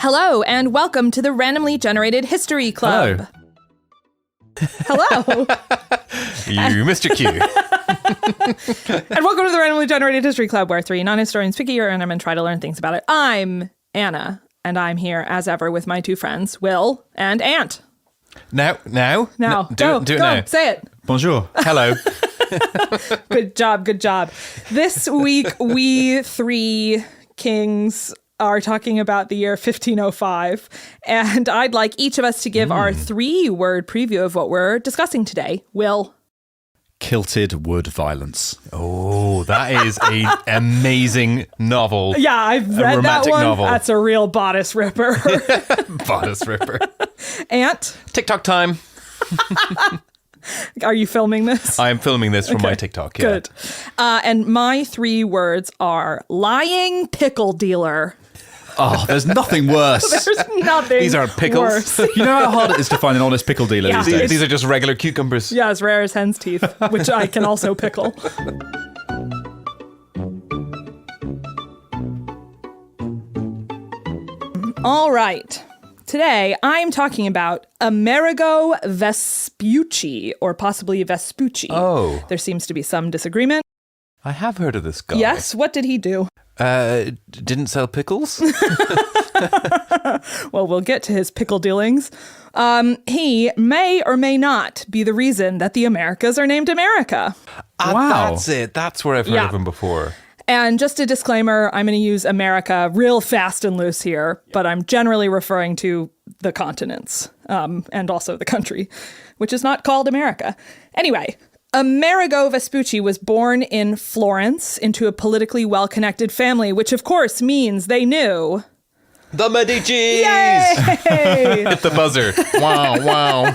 Hello, and welcome to the Randomly Generated History Club. Hello. You missed your cue. And welcome to the Randomly Generated History Club, where three non-historians pick a year random and try to learn things about it. I'm Anna, and I'm here, as ever, with my two friends, Will and Ant. Now. Do it now. Say it. Bonjour. Hello. Good job. This week, we three kings are talking about the year 1505, and I'd like each of us to give our 3-word preview of what we're discussing today. Will? Kilted wood violence. Oh, that is an amazing novel. Yeah, I've read that one. Novel. That's a real bodice ripper. Bodice ripper. Ant? TikTok time. Are you filming this? I am filming this from my TikTok. Yeah. Good. And my 3 words are lying pickle dealer. Oh, there's nothing worse. There's nothing These aren't pickles. worse. You know how hard it is to find an honest pickle dealer Yeah. these days? These are just regular cucumbers. Yeah, as rare as hen's teeth, which I can also pickle. All right. Today, I'm talking about Amerigo Vespucci, or possibly Vespucci. Oh. There seems to be some disagreement. I have heard of this guy. Yes, what did he do? Didn't sell pickles? Well, we'll get to his pickle dealings. He may or may not be the reason that the Americas are named America. Wow. That's it. That's where I've heard of him before. And just a disclaimer, I'm going to use America real fast and loose here, but I'm generally referring to the continents and also the country, which is not called America. Anyway, Amerigo Vespucci was born in Florence into a politically well-connected family, which of course means they knew... The Medicis! Yay! Hit the buzzer. Wow.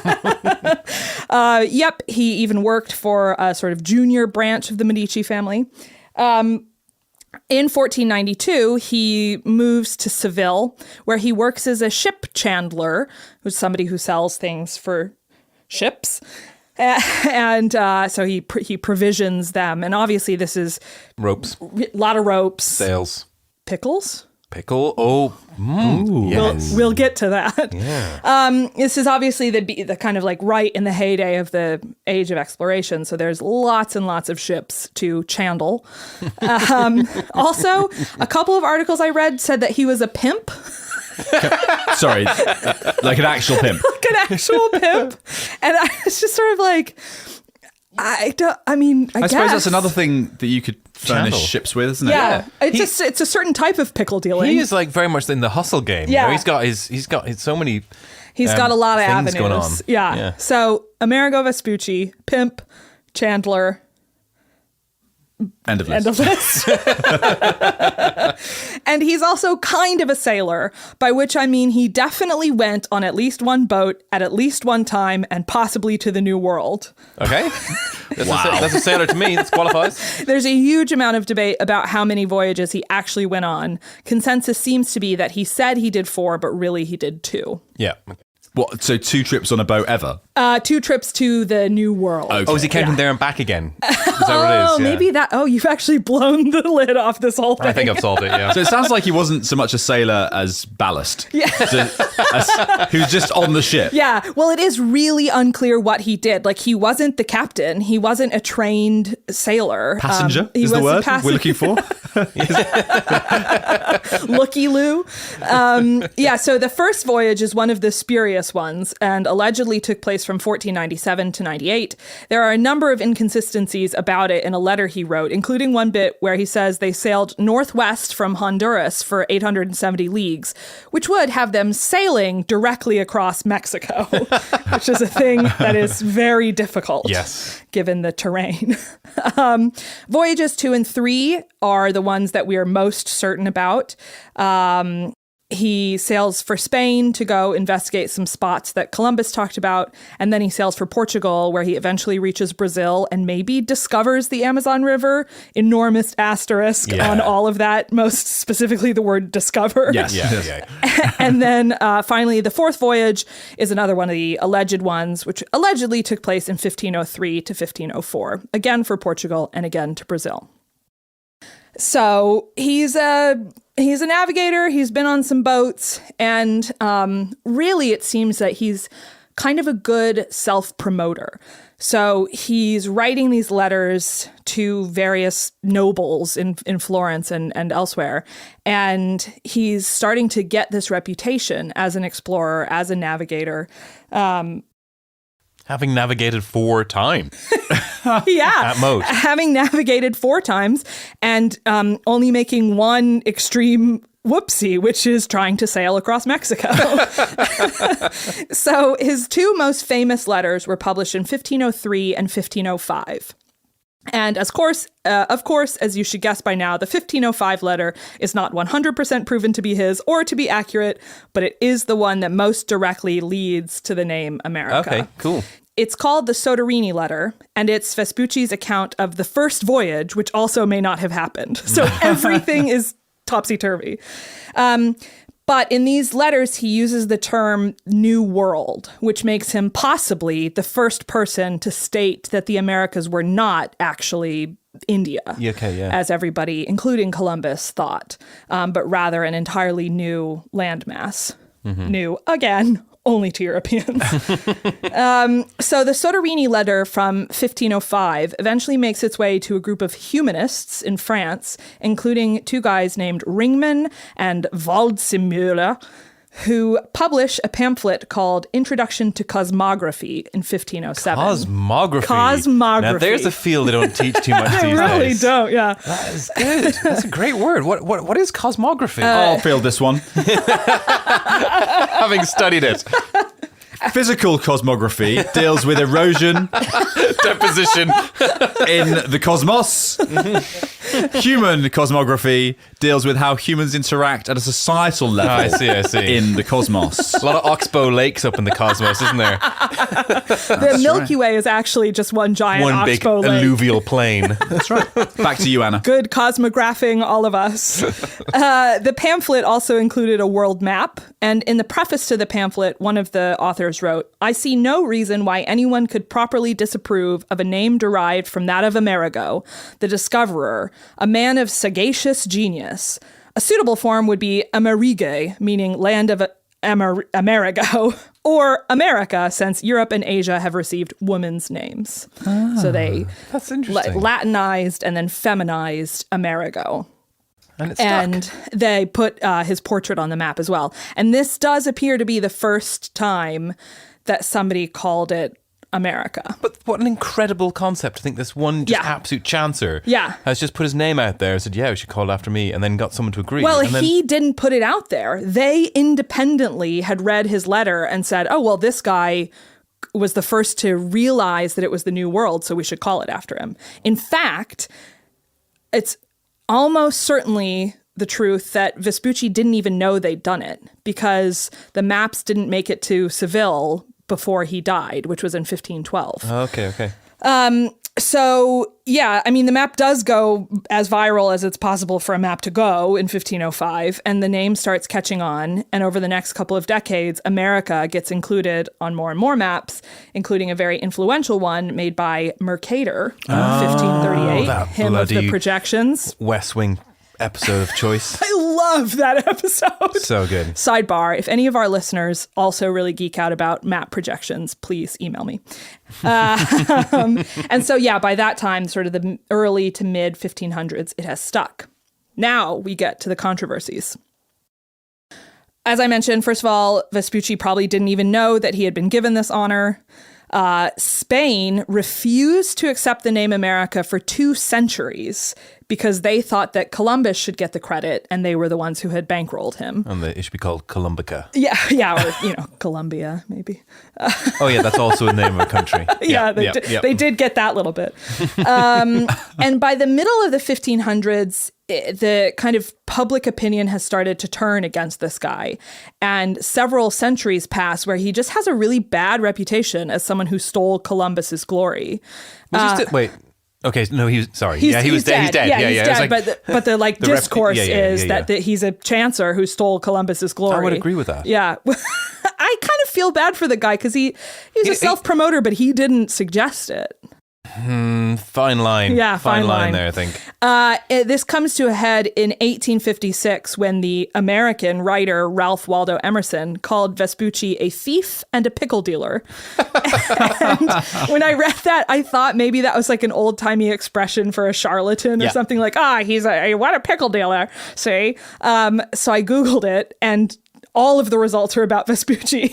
Yep, he even worked for a sort of junior branch of the Medici family. In 1492, he moves to Seville, where he works as a ship chandler, who's somebody who sells things for ships. And so he provisions them. And obviously this is... Ropes. A lot of ropes. Sales. Pickles? Pickle. Oh. Yes. We'll get to that. Yeah. This is obviously the kind of like right in the heyday of the age of exploration. So there's lots and lots of ships to chandle. Also, a couple of articles I read said that he was a pimp. Sorry, like an actual pimp. Like an actual pimp. And I was just sort of like, I suppose that's another thing that you could furnish Chandle. ships with, isn't it? Yeah, it's a certain type of pickle dealing. He is like very much in the hustle game. Yeah. You know, he's got so many. He's got a lot of things avenues going on. Yeah. So Amerigo Vespucci, pimp, chandler. End of list. And he's also kind of a sailor, by which I mean he definitely went on at least one boat at least one time and possibly to the New World. Okay. That's a sailor to me. That qualifies. There's a huge amount of debate about how many voyages he actually went on. Consensus seems to be that he said he did 4, but really he did 2. Yeah. What? So 2 trips on a boat ever? 2 trips to the New World. Okay. Oh, is he counting there and back again? Is that what it is? Yeah. Maybe that. Oh, you've actually blown the lid off this whole thing. I think I've solved it, yeah. So it sounds like he wasn't so much a sailor as ballast. Yeah. He was just on the ship. Yeah, well, it is really unclear what he did. Like, he wasn't the captain. He wasn't a trained sailor. Passenger he is the was word we're looking for. Looky-loo. Yeah, so the first voyage is one of the spurious ones and allegedly took place from 1497 to 98. There are a number of inconsistencies about it in a letter he wrote, including one bit where he says they sailed northwest from Honduras for 870 leagues, which would have them sailing directly across Mexico, which is a thing that is very difficult. Yes. Given the terrain. Voyages 2 and 3 are the ones that we are most certain about. He sails for Spain to go investigate some spots that Columbus talked about, and then he sails for Portugal, where he eventually reaches Brazil and maybe discovers the Amazon River. Enormous asterisk on all of that, most specifically the word discover. Yes. Yeah. And then finally, the 4th voyage is another one of the alleged ones, which allegedly took place in 1503 to 1504, again for Portugal and again to Brazil. So he's a he's a navigator. He's been on some boats. And really, it seems that he's kind of a good self-promoter. So he's writing these letters to various nobles in Florence and elsewhere. And he's starting to get this reputation as an explorer, as a navigator. Having navigated 4 times. Yeah. At most. Having navigated 4 times and only making one extreme whoopsie, which is trying to sail across Mexico. So his 2 most famous letters were published in 1503 and 1505. And of course, as you should guess by now, the 1505 letter is not 100% proven to be his or to be accurate, but it is the one that most directly leads to the name America. Okay, cool. It's called the Soderini letter, and it's Vespucci's account of the first voyage, which also may not have happened. So everything is topsy-turvy. But in these letters, he uses the term New World, which makes him possibly the first person to state that the Americas were not actually India, as everybody, including Columbus, thought, but rather an entirely new landmass. New, again, only to Europeans. So the Soderini letter from 1505 eventually makes its way to a group of humanists in France, including 2 guys named Ringman and Waldseemüller, who publish a pamphlet called Introduction to Cosmography in 1507. Cosmography. Now, there's a field they don't teach too much these days. They really don't, yeah. That is good. That's a great word. What is cosmography? I'll field this one. Having studied it. Physical cosmography deals with erosion, Deposition. in the cosmos. Human cosmography deals with how humans interact at a societal level. I see. In the cosmos. A lot of Oxbow lakes up in the cosmos, isn't there? The Milky Way is actually just one giant One big Oxbow lake. alluvial plain. That's right. Back to you, Anna. Good cosmographing all of us. The pamphlet also included a world map, and in the preface to the pamphlet, one of the authors wrote, "I see no reason why anyone could properly disapprove of a name derived from that of Amerigo, the discoverer, a man of sagacious genius. A suitable form would be Amerigo, meaning land of Amerigo, or America, since Europe and Asia have received women's names." So they That's interesting. Latinized and then feminized Amerigo. And it's stuck. And they put his portrait on the map as well. And this does appear to be the first time that somebody called it America. But what an incredible concept to think this one just absolute chancer has just put his name out there and said, yeah, we should call it after me, and then got someone to agree. Well, and then he didn't put it out there. They independently had read his letter and said, oh, well, this guy was the first to realize that it was the New World, so we should call it after him. In fact, it's almost certainly the truth that Vespucci didn't even know they'd done it, because the maps didn't make it to Seville before he died, which was in 1512. Okay. So, yeah, I mean, the map does go as viral as it's possible for a map to go in 1505, and the name starts catching on. And over the next couple of decades, America gets included on more and more maps, including a very influential one made by Mercator in 1538, that him of the bloody projections. West Wing episode of choice. I love that episode. So good. Sidebar, if any of our listeners also really geek out about map projections, please email me. And so, yeah, by that time, sort of the early to mid 1500s, it has stuck. Now we get to the controversies. As I mentioned, first of all, Vespucci probably didn't even know that he had been given this honor. Spain refused to accept the name America for 2 centuries because they thought that Columbus should get the credit, and they were the ones who had bankrolled him. And it should be called Columbica. Yeah, or, Columbia, maybe. Oh, yeah, that's also a name of a country. They did get that little bit. And by the middle of the 1500s, the kind of public opinion has started to turn against this guy. And several centuries pass where he just has a really bad reputation as someone who stole Columbus's glory. Wait. Okay, no, he was sorry. He's dead. He's dead. Yeah, he's dead. But the discourse is that that he's a chancer who stole Columbus's glory. I would agree with that. Yeah. I kind of feel bad for the guy because he's a self-promoter, but he didn't suggest it. Fine line. Yeah, fine line there, I think. This comes to a head in 1856 when the American writer Ralph Waldo Emerson called Vespucci a thief and a pickle dealer. And when I read that, I thought maybe that was like an old-timey expression for a charlatan or something like, he's what a pickle dealer, see? So I Googled it, and all of the results are about Vespucci.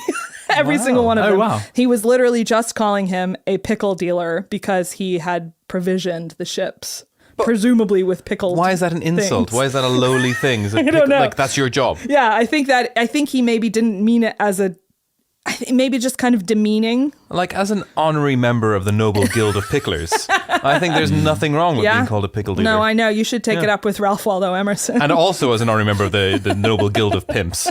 Every single one of them. Wow. He was literally just calling him a pickle dealer because he had provisioned the ships, presumably with pickled Why is that an insult? things. Why is that a lowly thing? Is it I don't know. Like, that's your job? Yeah, I think he maybe didn't mean it as maybe just kind of demeaning. Like, as an honorary member of the Noble Guild of Picklers, I think there's nothing wrong with being called a pickle dealer. No, I know. You should take it up with Ralph Waldo Emerson. And also as an honorary member of the Noble Guild of Pimps.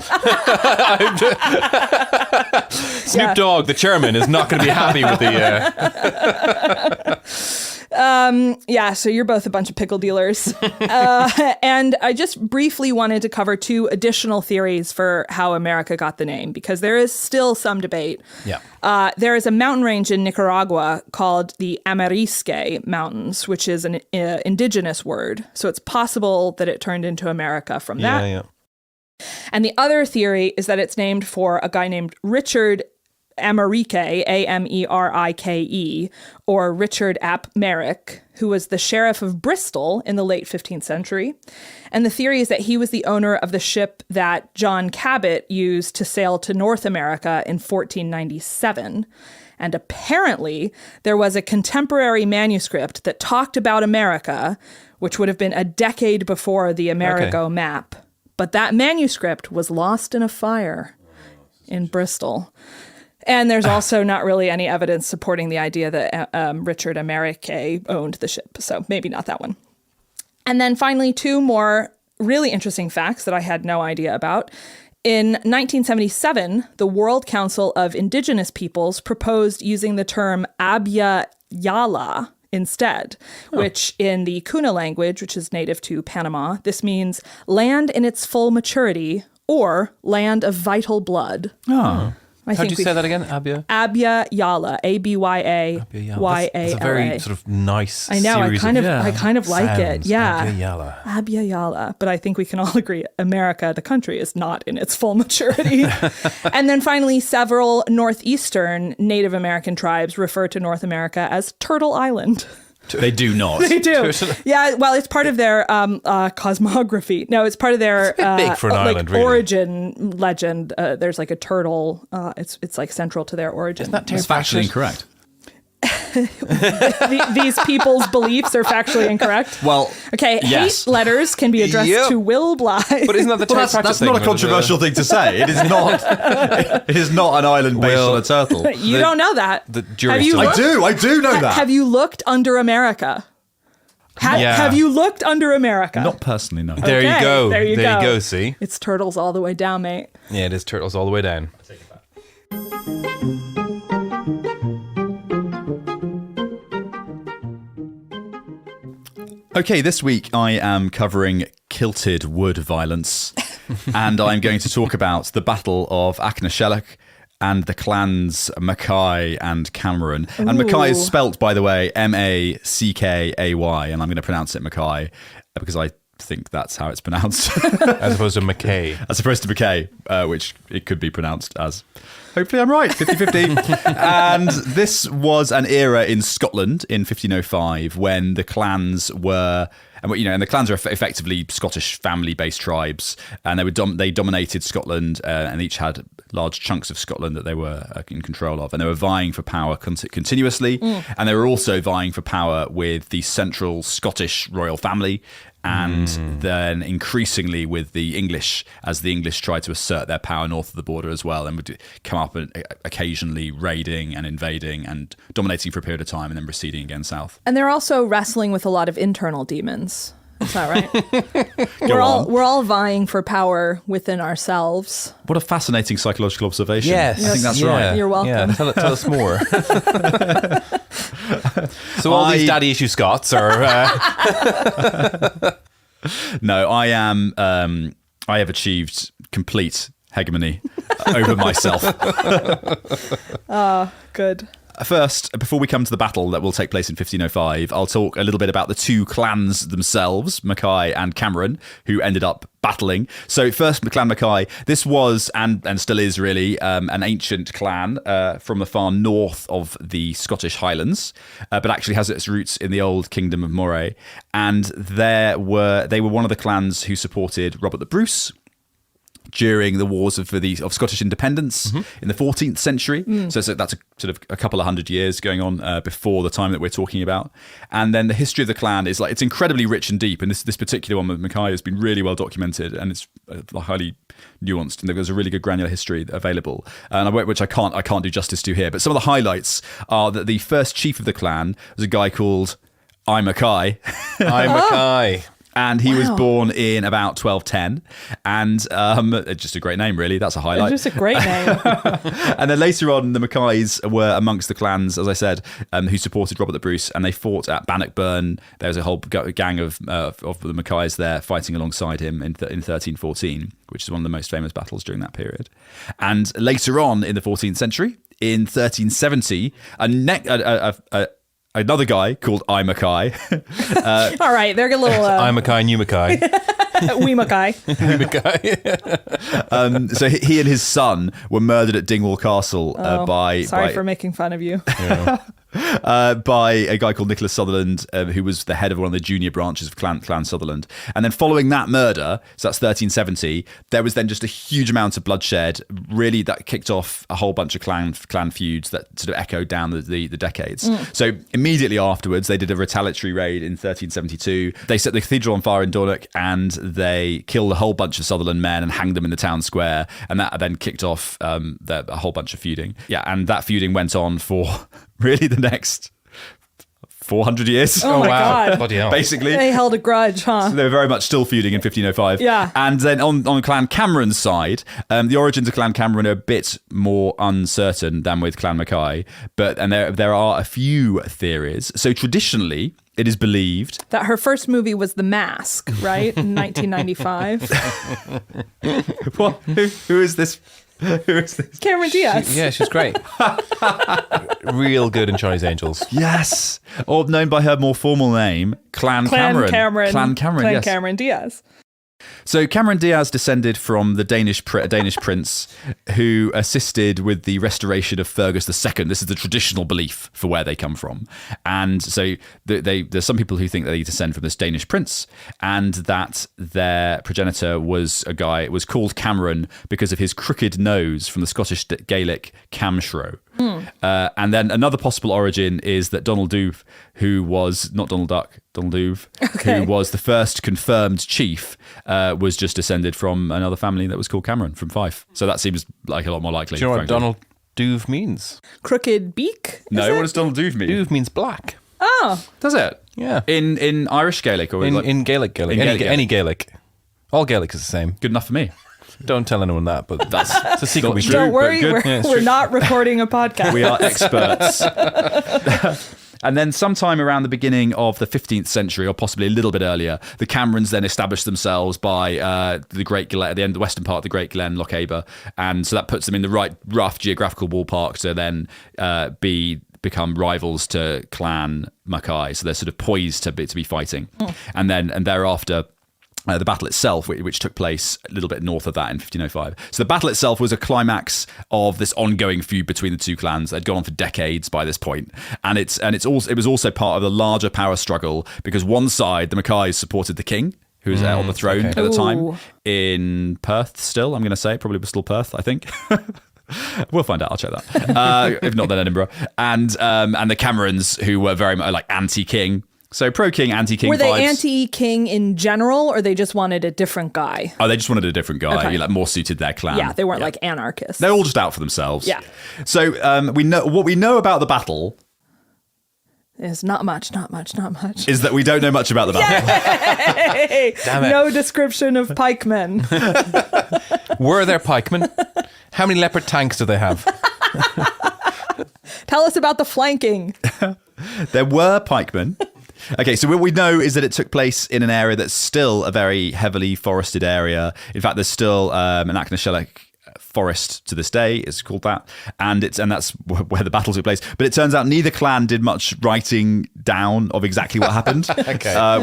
Snoop Dogg, the chairman, is not going to be happy with the... So you're both a bunch of pickle dealers. And I just briefly wanted to cover two additional theories for how America got the name, because there is still some debate. Yeah. There is a mountain range in Nicaragua called the Amarisque Mountains, which is an indigenous word. So it's possible that it turned into America from that. Yeah. And the other theory is that it's named for a guy named Richard Amerike, Amerike, or Richard ap Merrick, who was the sheriff of Bristol in the late 15th century. And the theory is that he was the owner of the ship that John Cabot used to sail to North America in 1497. And apparently there was a contemporary manuscript that talked about America, which would have been a decade before the Amerigo map. But that manuscript was lost in a fire in Bristol. And there's also not really any evidence supporting the idea that Richard Amerike owned the ship. So maybe not that one. And then finally, two more really interesting facts that I had no idea about. In 1977, the World Council of Indigenous Peoples proposed using the term Abya Yala instead, which in the Kuna language, which is native to Panama, this means land in its full maturity or land of vital blood. Oh. How do you say that again? Abya? Abya Yala. Abyayala. That's a very sort of nice I know. series I kind of like it. Yeah. Abya Yala. Abya Yala. But I think we can all agree America, the country, is not in its full maturity. And then finally, several northeastern Native American tribes refer to North America as Turtle Island. They do not. They do. Yeah, well, it's part of their cosmography. No, it's part of their big for an island, really. origin legend. There's like a turtle. It's like central to their origin. That's factually incorrect. These people's beliefs are factually incorrect. Well, okay. yes. Hate letters can be addressed to Will Bly. But isn't that the well, that's not a controversial thing to say. It is not. It is not an island based on a turtle. You don't know that. I do know that. Have you looked under America? Have you looked under America? Not personally, no. There you go. There you go. See, it's turtles all the way down, mate. Yeah, it is turtles all the way down. I take it back. Okay, this week I am covering kilted wood violence, and I'm going to talk about the Battle of Achnashellach and the clans Mackay and Cameron. Ooh. And Mackay is spelt, by the way, Mackay, and I'm going to pronounce it Mackay because I think that's how it's pronounced. As opposed to Mackay. As opposed to Mackay, which it could be pronounced as. Hopefully I'm right, 50-50. And this was an era in Scotland in 1505 when the clans were... And the clans are effectively Scottish family-based tribes, and they dominated Scotland, and each had large chunks of Scotland that they were in control of, and they were vying for power continuously, and they were also vying for power with the central Scottish royal family, and then increasingly with the English, as the English tried to assert their power north of the border as well, and would come up and occasionally raiding and invading and dominating for a period of time and then receding again south. And they're also wrestling with a lot of internal demons. Is that right? We're all vying for power within ourselves. What a fascinating psychological observation. Yes. I think that's right. You're welcome. Yeah, tell us more. So all these daddy issue Scots are... No, I have achieved complete hegemony over myself. Oh, good. first, before we come to the battle that will take place in 1505, I'll talk a little bit about the two clans themselves, Mackay and Cameron, who ended up battling. So first, Clan Mackay. This was, and still is really, an ancient clan from the far north of the Scottish Highlands, but actually has its roots in the old Kingdom of Moray. And they were one of the clans who supported Robert the Bruce during the wars of Scottish independence in the 14th century. So that's a couple of hundred years going on before the time that we're talking about. And then the history of the clan is it's incredibly rich and deep. And this particular one with Mackay has been really well documented, and it's highly nuanced. And there's a really good granular history available, which I can't do justice to here. But some of the highlights are that the first chief of the clan was a guy called Mackay. Mackay. And he was born in about 1210, and just a great name, really. That's a highlight. It's just a great name. And then later on, the Mackays were amongst the clans, as I said, who supported Robert the Bruce, and they fought at Bannockburn. There was a whole gang of the Mackays there fighting alongside him in 1314, which is one of the most famous battles during that period. And later on in the 14th century, in 1370, another guy called Mackay. All right, they're a little... Mackay, new Mackay. We Mackay. We Mackay. So he and his son were murdered at Dingwall Castle Sorry for making fun of you. Yeah. By a guy called Nicholas Sutherland, who was the head of one of the junior branches of Clan Sutherland. And then following that murder, so that's 1370, there was then just a huge amount of bloodshed. Really, that kicked off a whole bunch of clan feuds that sort of echoed down the decades. So immediately afterwards, they did a retaliatory raid in 1372. They set the cathedral on fire in Dornoch, and they killed a whole bunch of Sutherland men and hanged them in the town square. And that then kicked off a whole bunch of feuding. Yeah, and that feuding went on for really the next 400 years. Oh my God. Bloody hell. Basically. They held a grudge, huh? So they were very much still feuding in 1505. Yeah. And then on Clan Cameron's side, the origins of Clan Cameron are a bit more uncertain than with Clan Mackay, and there are a few theories. So traditionally, it is believed that her first movie was The Mask, right? In 1995. What? Who is this? Who is this? Cameron Diaz. She's great. Real good in Charlie's Angels. Yes. Or known by her more formal name, Clan Cameron. Clan Cameron Diaz. So Cameron Diaz descended from the Danish prince who assisted with the restoration of Fergus II. This is the traditional belief for where they come from. And so there's some people who think they descend from this Danish prince, and that their progenitor was called Cameron because of his crooked nose from the Scottish Gaelic Camshro. And then another possible origin is that Donald Dubh, who was not Donald Duck, Donald Dubh, who was the first confirmed chief, was just descended from another family that was called Cameron from Fife. So that seems like a lot more likely. Do you know frankly. what Donald Dubh means? Crooked beak? No, what does Donald Dubh mean? Dubh means black. Oh. Does it? Yeah. In Irish Gaelic or in Gaelic? Any Gaelic. All Gaelic is the same. Good enough for me. Don't tell anyone that, but it's a secret we true. Don't worry, But we're not recording a podcast. We are experts. And then sometime around the beginning of the 15th century, or possibly a little bit earlier, the Camerons then established themselves by the Great Glen, the western part of the Great Glen, Lochaber, and so that puts them in the right rough geographical ballpark to then become rivals to Clan Mackay. So they're sort of poised to be fighting, and thereafter. The battle itself, which took place a little bit north of that in 1505. So the battle itself was a climax of this ongoing feud between the two clans. They'd gone on for decades by this point, and it was also part of the larger power struggle because one side, the Mackays, supported the king, who was on the throne at the time in Perth. Still, I'm going to say probably was still Perth. I think. We'll find out. I'll check that. If not, then Edinburgh. And the Camerons, who were very much like anti-king. So pro-king, anti-king vibes. Were they vibes. Anti-king in general, or they just wanted a different guy? Oh, they just wanted a different guy, okay. Like more suited their clan. Yeah, they weren't like anarchists. They're all just out for themselves. Yeah. So what we know about the battle is not much. Is that we don't know much about the battle. Yay! Damn it. No description of pikemen. Were there pikemen? How many leopard tanks do they have? Tell us about the flanking. There were pikemen. Okay, so what we know is that it took place in an area that's still a very heavily forested area. In fact, there's still an Achnashellach Forest to this day. It's called that, and that's where the battle took place. But it turns out neither clan did much writing down of exactly what happened,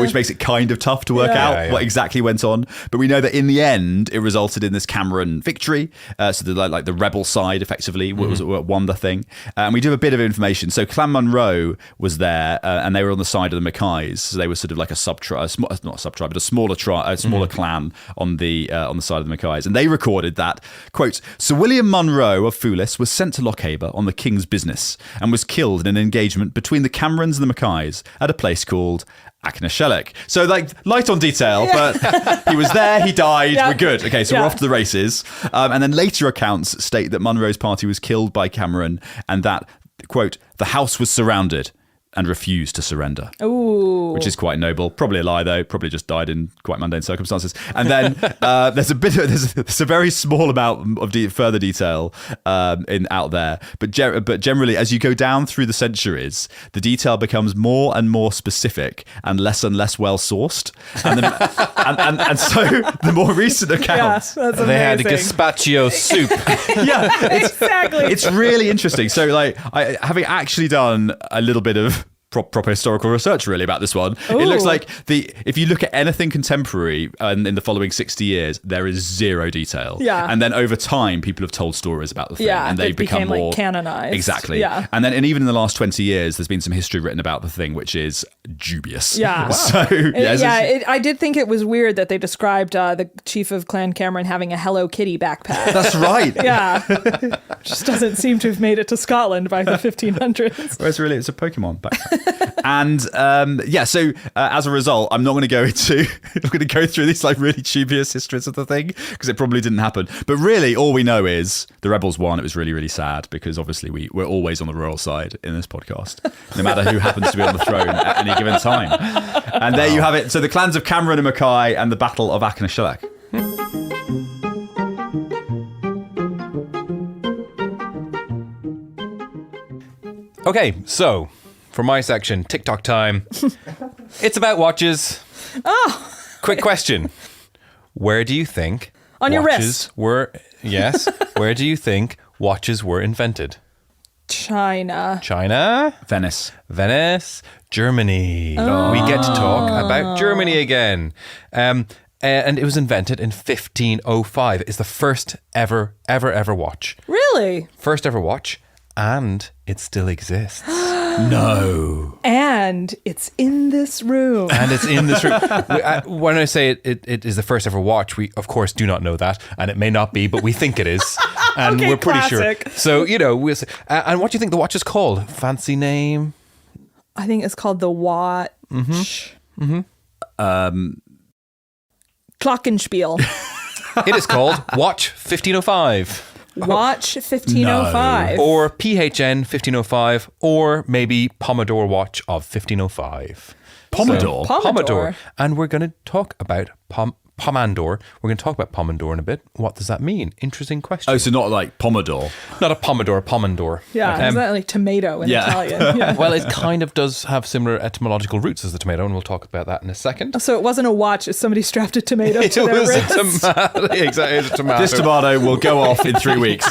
which makes it kind of tough to work out what exactly went on. But we know that in the end, it resulted in this Cameron victory. So the rebel side effectively won the thing. And we do have a bit of information. So Clan Munro was there, and they were on the side of the Mackays. So they were sort of like a smaller clan on the side of the Mackays, and they recorded that, quote, Sir William Munro of Foulis was sent to Lochaber on the king's business and was killed in an engagement between the Camerons and the Mackays at a place called Achnashellach. So like light on detail, but he was there, he died, we're good. Okay, so we're off to the races. And then later accounts state that Munro's party was killed by Cameron and that, quote, the house was surrounded and refused to surrender. Ooh. Which is quite noble. Probably a lie, though. Probably just died in quite mundane circumstances. And then there's a very small amount of further detail out there. But generally, as you go down through the centuries, the detail becomes more and more specific and less well sourced. And so the more recent accounts, they had a gazpacho soup. Exactly. It's really interesting. So, like, having actually done a little bit of proper historical research really about this one. Ooh. It looks like if you look at anything contemporary in the following 60 years, there is zero detail. Yeah. And then over time, people have told stories about the thing, and they've become more like canonized. Exactly. Yeah. And even in the last 20 years, there's been some history written about the thing, which is dubious. Yeah. Wow. So I did think it was weird that they described the chief of Clan Cameron having a Hello Kitty backpack. That's right. Yeah. Just doesn't seem to have made it to Scotland by the 1500s. Whereas really, it's a Pokemon backpack. And so as a result, I'm not going to go through these like really dubious histories of the thing because it probably didn't happen. But really, all we know is the rebels won. It was really, really sad because obviously we're always on the royal side in this podcast, no matter who happens to be on the throne at any given time. And there you have it. So the clans of Cameron and Mackay and the Battle of Achnashellach. Okay, so for my section, TikTok time. It's about watches. Oh. Quick question. Where do you think on your watches wrist were? Yes. Where do you think watches were invented? China. Venice. Germany. Oh. We get to talk about Germany again. And it was invented in 1505. It's the first ever watch. Really? First ever watch. And it still exists. No. And it's in this room. When I say it is the first ever watch, we, of course, do not know that. And it may not be, but we think it is. And okay, we're pretty classic. sure. So, we'll say, and what do you think the watch is called? Fancy name? I think it's called the watch. Mm-hmm. Glockenspiel. It is called Watch 1505. Watch 1505. No. Or PHN 1505, or maybe Pomodoro Watch of 1505. Pomodoro? So, Pomodoro. And we're going to talk about Pomandor. We're going to talk about Pomandor in a bit. What does that mean? Interesting question. Oh, so not like Pomodoro. Not a Pomodoro, Pomandor. Yeah, isn't that like tomato in Italian? Yeah. Well, it kind of does have similar etymological roots as the tomato, and we'll talk about that in a second. So it wasn't a watch, somebody strapped a tomato to their wrist. It was a tomato. Exactly, it was a tomato. This tomato will go off in 3 weeks.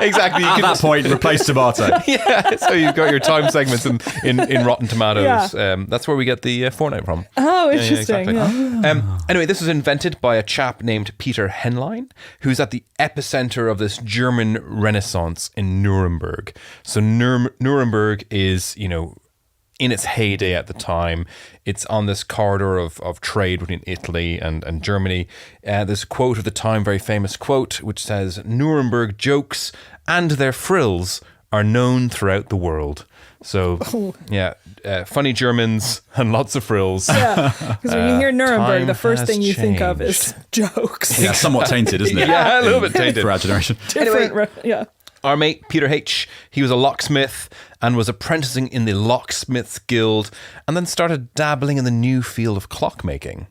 Exactly. At that point, replace tomato. Yeah, so you've got your time segments in Rotten Tomatoes. Yeah. That's where we get the Fortnite from. Oh, interesting. Yeah, exactly. Anyway, this was invented by a chap named Peter Henlein, who's at the epicenter of this German Renaissance in Nuremberg. So Nuremberg is, in its heyday at the time. It's on this corridor of trade between Italy and Germany. There's a quote of the time, very famous quote, which says, "Nuremberg jokes and their frills are known throughout the world." So, funny Germans and lots of frills. Yeah, because when you hear Nuremberg, the first thing you think of is jokes. Yeah, somewhat tainted, isn't it? Yeah, a little bit tainted. For our generation. Different, Our mate, Peter H., he was a locksmith and was apprenticing in the Locksmiths Guild and then started dabbling in the new field of clockmaking.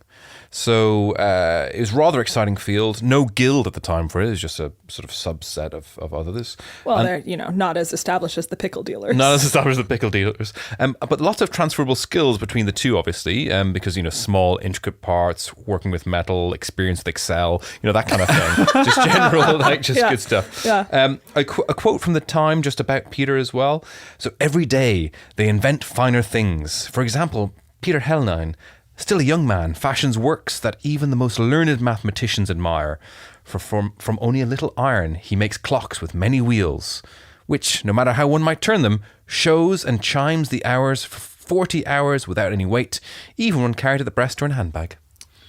So it was a rather exciting field. No guild at the time for it. It was just a sort of subset of others. Well, they're, not as established as the pickle dealers. Not as established as the pickle dealers. But lots of transferable skills between the two, obviously, because, small, intricate parts, working with metal, experience with Excel, that kind of thing. Just general, good stuff. Yeah. A quote from the time just about Peter as well. So every day they invent finer things. For example, Peter Helnine, still a young man, fashions works that even the most learned mathematicians admire. For from only a little iron, he makes clocks with many wheels, which, no matter how one might turn them, shows and chimes the hours for 40 hours without any weight, even when carried at the breast or in a handbag.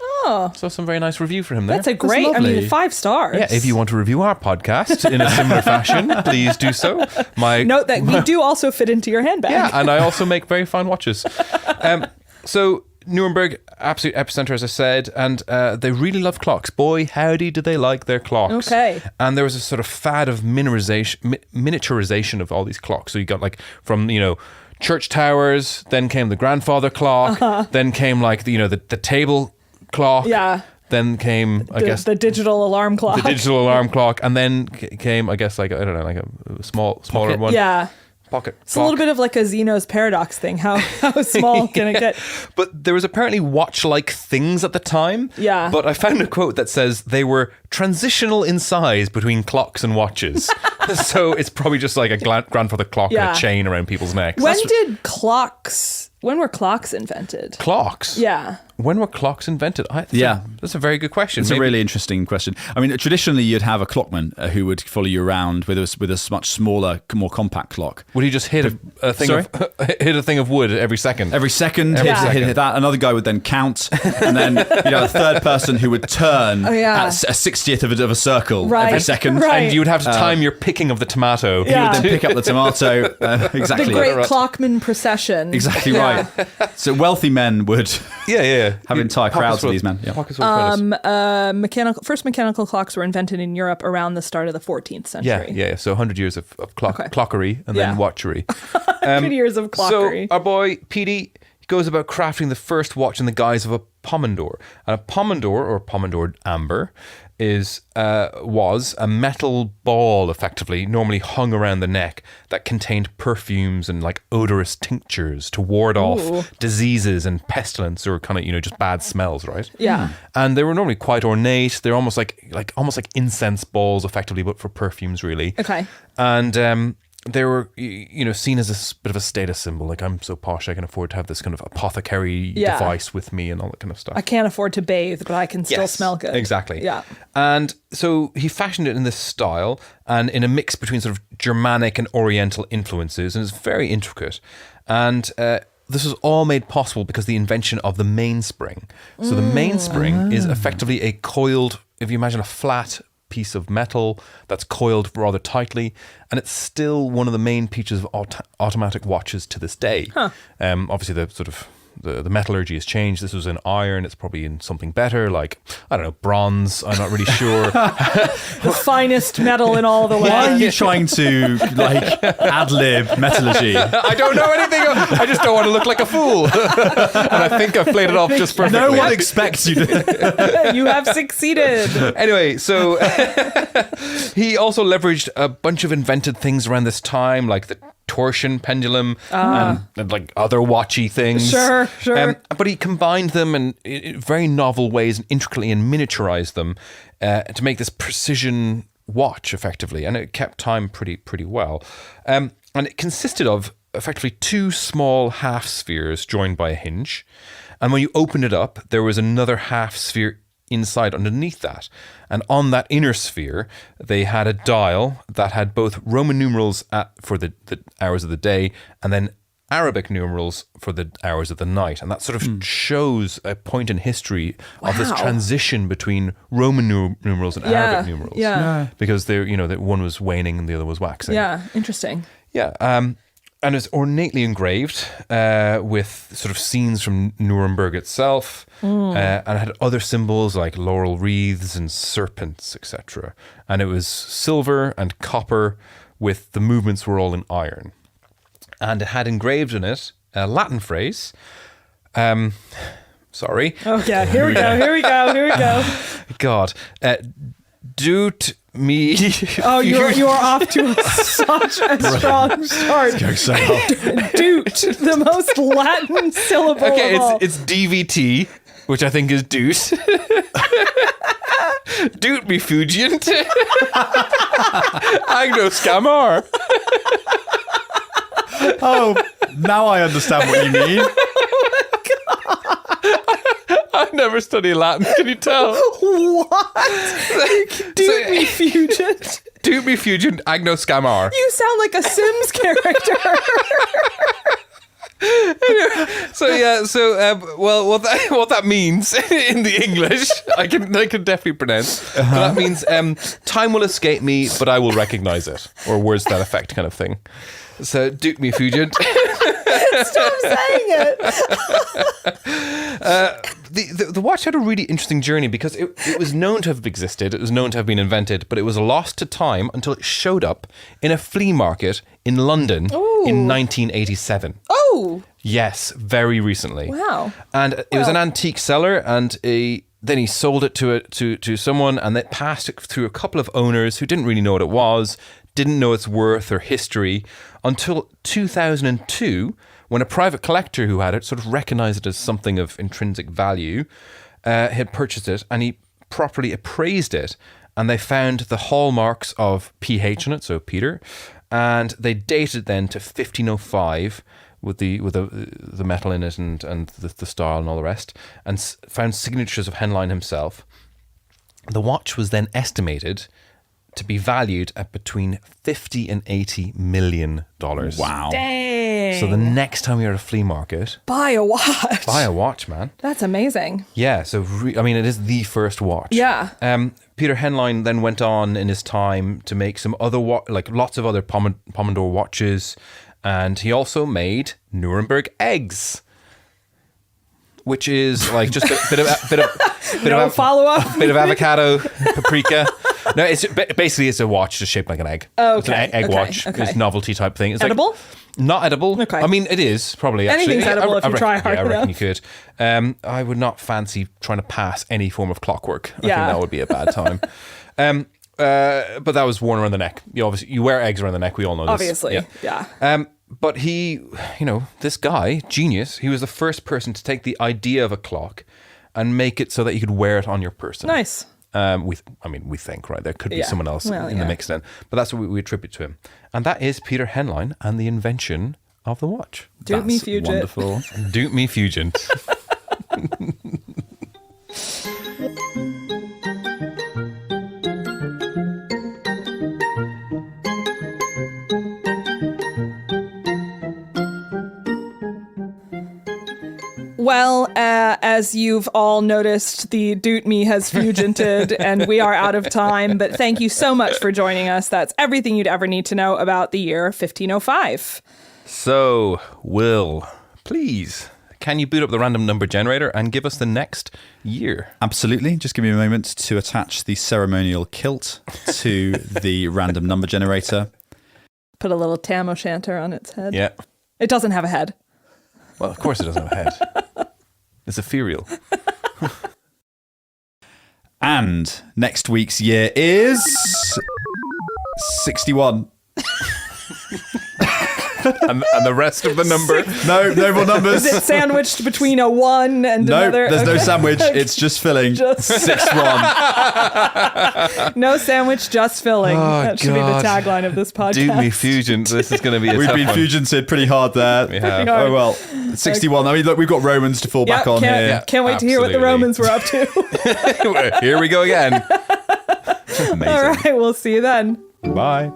Oh. So some very nice review for him there. That's a great, lovely. 5 stars. Yeah, if you want to review our podcast in a similar fashion, please do so. Note that we do also fit into your handbag. Yeah, and I also make very fine watches. So Nuremberg, absolute epicenter, as I said, and they really love clocks. Boy, howdy, do they like their clocks. Okay. And there was a sort of fad of miniaturization of all these clocks. So you got from, church towers, then came the grandfather clock, then came the table clock. Yeah. Then came, I guess, the digital alarm clock. The digital alarm clock, and then came, I guess, a smaller one. Yeah. Pocket. It's a little bit of like a Zeno's paradox thing. How small can it get? But there was apparently watch-like things at the time. Yeah. But I found a quote that says they were transitional in size between clocks and watches. So it's probably just like a grandfather clock and a chain around people's necks. When were clocks invented? Clocks? Yeah. When were clocks invented? That's a very good question. It's a really interesting question. I mean, traditionally you'd have a clockman who would follow you around with a much smaller, more compact clock. Would he just hit a thing of wood every second? Every second, second. hit that. Another guy would then count, and then a third person who would turn at a 60th of a circle every second. Right. And you would have to time your picking of the tomato. He would then pick up the tomato. Exactly. The Great Clockman Procession. Exactly right. So wealthy men would have entire crowds of these men. Yeah. First mechanical clocks were invented in Europe around the start of the 14th century. Yeah. So 100 years of clockery and then watchery. 100 years of clockery. So our boy Petey goes about crafting the first watch in the guise of a pomander. And a pomander, or pomander amber, was a metal ball, effectively, normally hung around the neck, that contained perfumes and odorous tinctures to ward off diseases and pestilence, or kind of just bad smells, right? Yeah. And they were normally quite ornate. They're almost like incense balls, effectively, but for perfumes, really. Okay. And they were, seen as a bit of a status symbol. Like, I'm so posh, I can afford to have this kind of apothecary device with me and all that kind of stuff. I can't afford to bathe, but I can still smell good. Exactly. Yeah. And so he fashioned it in this style and in a mix between sort of Germanic and Oriental influences, and it's very intricate. And this was all made possible because of the invention of the mainspring. So the mainspring is effectively a coiled, if you imagine a flat piece of metal that's coiled rather tightly, and it's still one of the main features of automatic watches to this day. Obviously the sort of the metallurgy has changed. This was in iron. It's probably in something better, like, I don't know, bronze. I'm not really sure. The finest metal in all the world. Why are you trying to ad-lib metallurgy? I don't know anything. I just don't want to look like a fool. And I think I've played it off just perfectly. No one expects you to. You have succeeded. Anyway, so he also leveraged a bunch of invented things around this time, like the torsion pendulum and like other watchy things. Sure. But he combined them in very novel ways and intricately and miniaturized them to make this precision watch, effectively. And it kept time pretty well. And it consisted of effectively two small half spheres joined by a hinge. And when you opened it up, there was another half sphere inside underneath that. And on that inner sphere, they had a dial that had both Roman numerals for the hours of the day and then Arabic numerals for the hours of the night. And that sort of shows a point in history of this transition between Roman numerals and Arabic numerals. Yeah. Because one was waning and the other was waxing. Yeah, interesting. Yeah. And it's ornately engraved with sort of scenes from Nuremberg itself, and it had other symbols like laurel wreaths and serpents, etc. And it was silver and copper, with the movements were all in iron. And it had engraved in it a Latin phrase, Sorry. Oh, yeah. Here we go. God. Doot me. Oh, you're off to such a strong start. Go so well. Doot, the most Latin syllable Okay, of all. it's DVT, which I think is doot. Doot me fugient. Agno scammer. Oh, now I understand what you mean. I never studied Latin, can you tell? What? Doot me fugient. Doot me fugient, agno scammer. You sound like a Sims character. Well, what that means in the English, I can definitely pronounce. But that means time will escape me, but I will recognize it, or words to that effect, kind of thing. So, Duke me fugient. Stop saying it. The watch had a really interesting journey because it was known to have existed, it was known to have been invented, but it was lost to time until it showed up in a flea market in London in 1987. Oh. Yes, very recently. Wow. And it was an antique seller, and then he sold it to someone, and it passed it through a couple of owners who didn't really know what it was, didn't know its worth or history, until 2002, when a private collector who had it sort of recognized it as something of intrinsic value, had purchased it, and he properly appraised it, and they found the hallmarks of PH on it, so Peter, and they dated then to 1505 with the metal in it and the style and all the rest, and found signatures of Henline himself. The watch was then estimated to be valued at between $50 and $80 million. Wow. Dang. So the next time you're at a flea market, Buy a watch. buy a watch, man. That's amazing. Yeah, so it is the first watch. Yeah. Peter Henline then went on in his time to make some other lots of other Pommodore watches, and he also made Nuremberg eggs, which is like just a bit of follow up. bit of avocado, paprika. No, it's a watch just shaped like an egg. Oh, It's an okay, egg okay, watch. okay. It's a novelty type thing. It's Edible? Not edible. Okay. I mean, it is probably actually. Anything's edible if you try hard I reckon enough. you could. I would not fancy trying to pass any form of clockwork. I think Yeah. that would be a bad time. But that was worn around the neck. You wear eggs around the neck. We all know this. Obviously. Yeah. But he, this guy, genius, he was the first person to take the idea of a clock and make it so that you could wear it on your person. Nice. We think, right? There could be someone else in the mix then. But that's what we attribute to him. And that is Peter Henline and the invention of the watch. Doot me That's fugit. wonderful. Doot me fugent. Well, as you've all noticed, the Doot Me has fugented and we are out of time. But thank you so much for joining us. That's everything you'd ever need to know about the year 1505. So, Will, please, can you boot up the random number generator and give us the next year? Absolutely. Just give me a moment to attach the ceremonial kilt to the random number generator. Put a little tam o'shanter on its head. Yeah. It doesn't have a head. Well, of course it doesn't have a head. It's ethereal. And next week's year is 61. and the rest of the number. No more numbers. Is it sandwiched between a 1 and No, another? there's no Okay. sandwich. It's just filling. Just- 6-1. No sandwich, just filling. Oh, That should God. be the tagline of this podcast. Doot me fugent. This is going to be a We've tough been one. fugented pretty hard there. We have. hard. Oh well, 61. I mean, look, we've got Romans to fall back on here. Can't wait to hear what the absolutely. Romans were up to. Here we go again. Amazing. All right, we'll see you then. Bye.